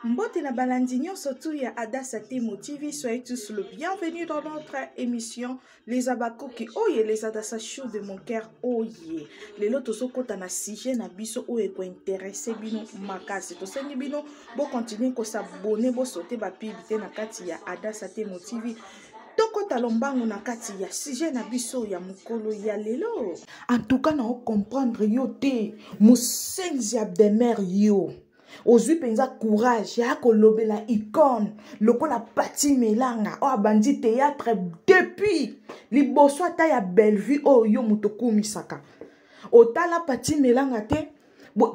Mbote na balandinyo surtout ya Adassa Temo TV, soyez tous le bienvenue dans notre émission Les Abakoki Oye, les Adassa Show de mon cœur Oye. Les lotos sont kota na sujet na biso oye ko intéressé bino makasi. To sengi bino bo continuer ko s'abonner bo sauter ba publicité na kati ya Adassa Temo TV. Toko talombango na kati ya sujet na biso ya mukolo ya lelo. En tout cas na comprendre yo te musenzi Abdemer yo. Ozui penza courage ya kolobela icône lokola Pati Melanga o abandi théâtre depuis liboso ata ya Bellevue o yo mutoku misaka otala Pati Melanga te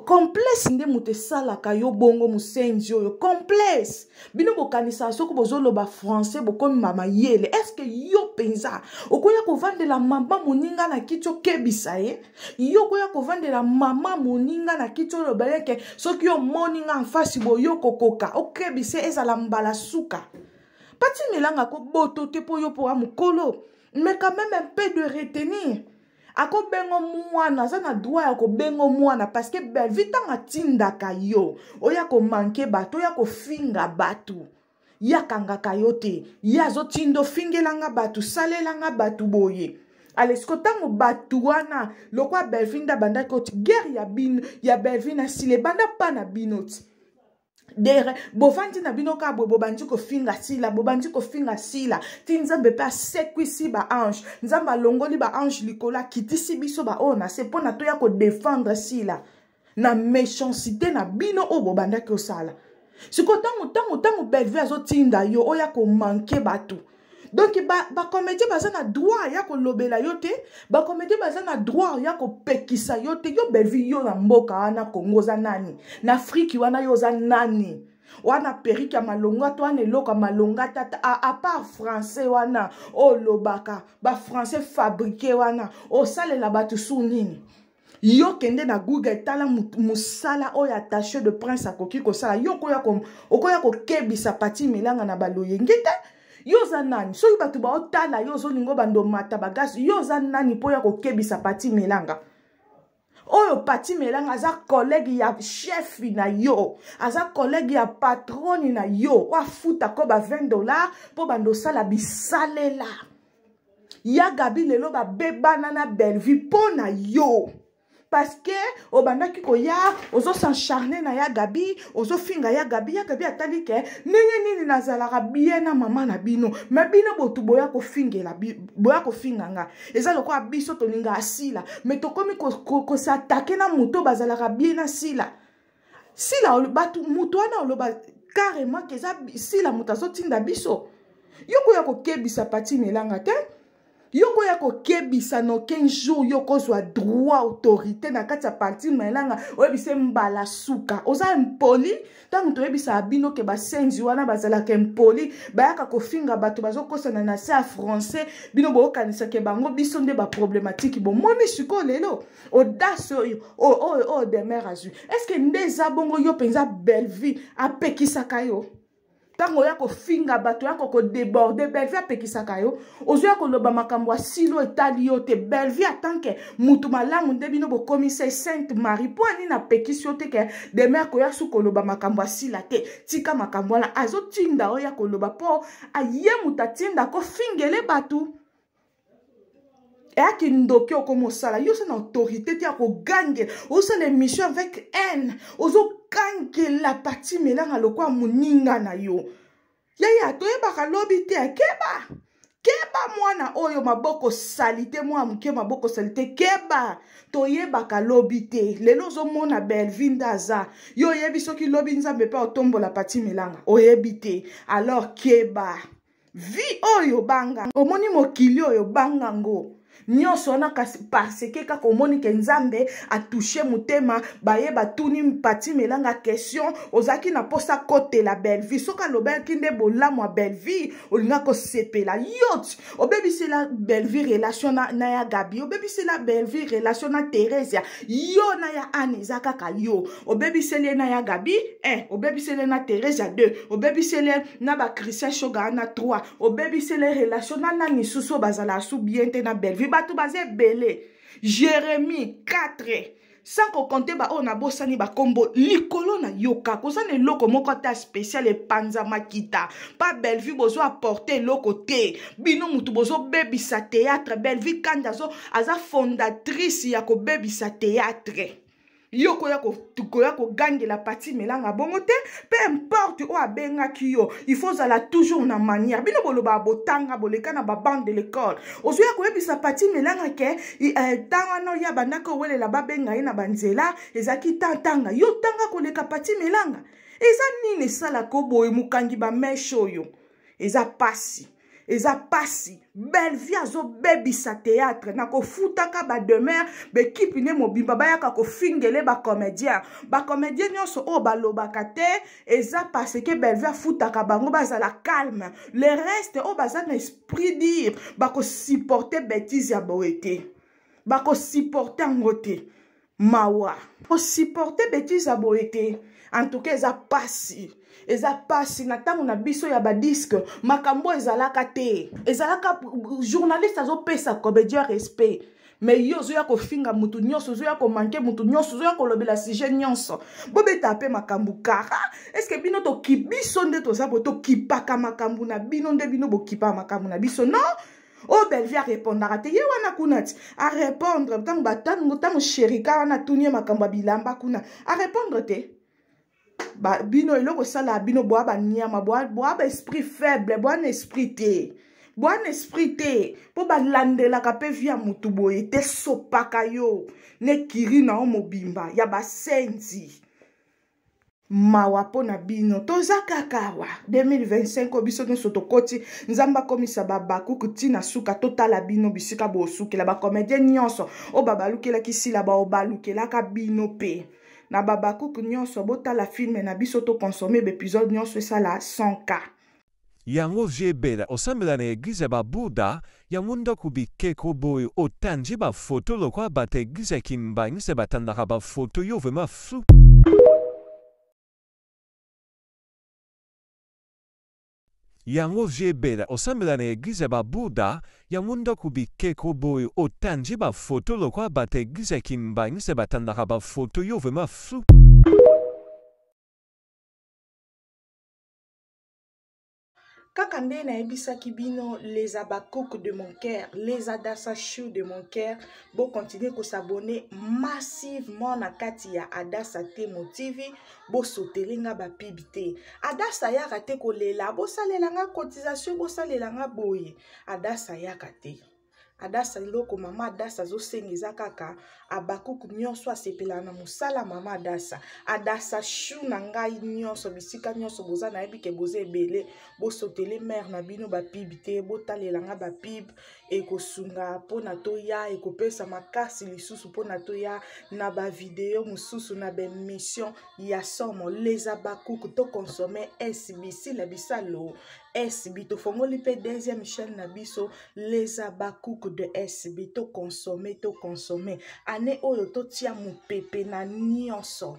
complexe nde muto salaka yo bongo musenzi yo complexe bino bokanisa soko bozoloba français bokomi mama yele est-ce que yo penza okoya kovandela mama moninga na kitio kebisa ye yo koya kovandela mama moninga na kitio lobaleke soki yo moninga en face boyo kokoka okebise ezala mbala suka Pati Melanga ko boto te po yo po amukolo mais quand même un peu de retenir ako bengo mwana zana droit ya ko bengo mwana parce que Bellevue tanga tindaka yo oya ko manke bato oya ko finga batu ya kangaka yo te ya zo tindo fingelanga batu salelanga batu boye alesko tango batu wana lokwa Bellevue nda banda ko guerre ya Bellevue na sile banda pa na binoti dere bovandi na bino ka bobandi ko finga sila ti nzambe pe asekwisi ba ange nzamba longoli ba ange likola kitisi biso ba ona se pona to ya ko défendre sila na méchanceté na bino o bobanda ko sala siko tango Bellevue azotinda yo oya ko manke batu donc ba comédie baza na droit ya ko lobela yo te ba comédie baza na droit ya ko pekisa yo te yo Bellevue yo na mboka wana Congo za nani na Afrique wana yo za nani wana perike ya malonga to wana eloko malonga tata à part français wana o lobaka ba français fabriqué wana o salela batu su nini yo kende na Google tala musala oyo attaché de prince akoki ko sala yo koya ko kebisa Pati Melanga na baloye ngite yo za nani so batu ba otala yo zo lingo bando mata bagasi yo za nani po ya ko kebisa Pati Melanga oyo Pati Melanga aza collègue ya chef na yo aza collègue ya patron na yo wa futa ko ba $20 po bando sala bisalela ya Gabi lelo ba bebana na Bellevue po na yo parce que obandaki ko ya ozo s'encharner na ya Gabi ozo finga ya Gabi atali ke nini nazalaka bien na mama na bino mais bino botu boya ko fingela boya ko finganga eza loko abiso toninga asila mais tokomi ko s'attaquer na muto bazalaka bien na sila batu muto wana oloba carrément que za sila mutazo tinda biso yoko ya ko kebisa Pati Melanga te yoko ya ko kebisa no 15 jours yoko zwa droit autorité na kati ya Pati Melanga oyebise mbala suka oza impoli tango toyebisa abino ke basenzi wana bazalaka impoli bayaka kofinga bato bazokosana na se ya français bino bokanisa ke bango biso nde ba problématique bomoni siko lelo audace oyo Demer azwi est-ce que ndeza bongo yo penza Bellevue apekisaka yo tango ya ko finga bato ya ko déborder Bellevue apekisaka yo ozo ya ko loba makambo silo etali yo te Bellevue atanke mutu malamu nde bino bo commissaire Sainte Marie po ani na pekisi yo te ke Demer ko ya su ko loba makambo sila te tika makambo la azo tinda o ya ko loba po aye mutatinda ko fingele batu et à qui ndoki okomo sala yo c'est une autorité ti ako gange o c'est l'émission avec haine ozo gange la Pati Melanga lokwa muninga na yo ya toyebaka lobi te keba mwana oyo maboko salite mwa muke maboko salite keba toyebaka lobi te lelo ozomona Bellevue ndaza yo oyebi soki lobi nzambe pe otombola Pati Melanga oyebi te alors keba vi oyo banga omoni mokili oyo bangango nyonso wana parce que kaka omoni ke nzambe a touché mutema baye batuni Pati Melanga question ozaki na posa kote la Bellevue soka lobaki nde bolamu a Bellevue olinga ko sepela yot obebisi la Bellevue relation na ya Gabi obebisi la Bellevue relation na Teresia yo na ya Anne kaka yo obebisi le na ya Gabi obebisi le na Teresia 2 obebisi le na ba Christian Shoga na 3 obebisi le relation na nani suso bazala su bien te na Bellevue batu baze belé Jérémie 4 sans compter ba on a bosani ba combo likolo na yoka kozana eloko moko ta spécial e panza makita pas Bellevue bozo apporter loko te bino mutu bozo bebisa théâtre Bellevue kanda zo aza fondatrice ya ko bebisa théâtre yo koya ko gagner la partie melanga bongo te peu importe o abengaki yo il faut zala toujours na manière bino boloba botanga boleka na ba bande de l'école ozoya ko yebisa partie melanga ke tanga no ya bandako wele la babenga ina banzela ezaki tanga yo tanga koleka partie melanga eza nini sala ko boye mukangi ba mesho yo eza pasi Bellevue azo bebisa théâtre na ko futaka ba demeure be kipi ne mobimba bayaka ko fingele ba comédien nyonso o balobaka te eza parce que Bellevue futaka bango bazala calme le reste o bazana esprit dire ba ko supporter bêtise ya boete ba ko supporter ngote mawa ko supporter bêtise ya boete en tout cas eza pasi na tango na biso ya ba disque makambo ezalaka te ezalaka journaliste azo pesa comédien respect mais yo zo ya ko finga mutu nyonso zo ya ko manke mutu nyonso zo ya ko lobela sujet nyonso bobeta pe makambu kara est-ce que bino to kibiso nde to sabo to kipaka makambu na bino nde bino bokipa makambu na biso non oh Bellevue a répondre te ye wana kunati a répondre tango sherika wana tunie makambu bilamba kuna a répondre te ba bino eloko sala bino boa ba nyama boa ba esprit faible boa na esprit te po ba landela ka pe via mutu boye te sopaka yo ne kiri na o mobimba ya ba senzi mawa po na bino toza kakawa 2025 biso nyonso tokoti nzamba komisa babakuku tina suka totala bino bisika bosukela ba comédien nyonso o babalukelaki sila ba obalukelaka bino pe na babakuku nyonso botala filme na biso to consommer l'épisode nyonso esala 100K yango jebela osambela na eglize babuda yango ndako bikeko boye otanji bafoto lokwa bata eglize kimbangise batandaka bafoto yo vraiment flou yango jebela osambela na eglize babuda yango ndako bikeko boye otanji bafoto lokwa bata eglize kimbangise batandaka bafoto yo vraiment flou kaka nde nayebisaki bino les abakouk de mon cœur les adassa chou de mon cœur bo continuer ko s'abonner massivement na kati ya Adassa Temo TV bo sotelinga ba pibité Adassa yaka te kolela bo salelanga cotisation bo salelanga boye Adassa yaka te Adassa loko mama Adassa zo sengeza kaka abakuku nyonso asepela na musala mama Adassa chou na ngai nyonso bisika nyonso boza na yebi ke boza ebele bo sotele mère na bino ba pibité bo talelanga ba pib e kosunga pona toya e kopesa makasi lisusu pona toya na ba vidéo mususu na ba mission ya somo les abakuku to consommer SBC la bisalo SB to fongoli pe deuxième chaîne na biso les abakuku de SB to consommer ane oyo to tia mupepe na nyonso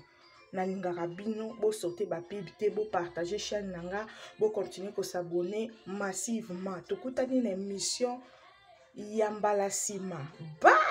na lingaka bino bo sorte ba pibité bo partager chaîne nanga bo continuer ko s'abonner massivement tokutani na émission Yambala Sima. Bye!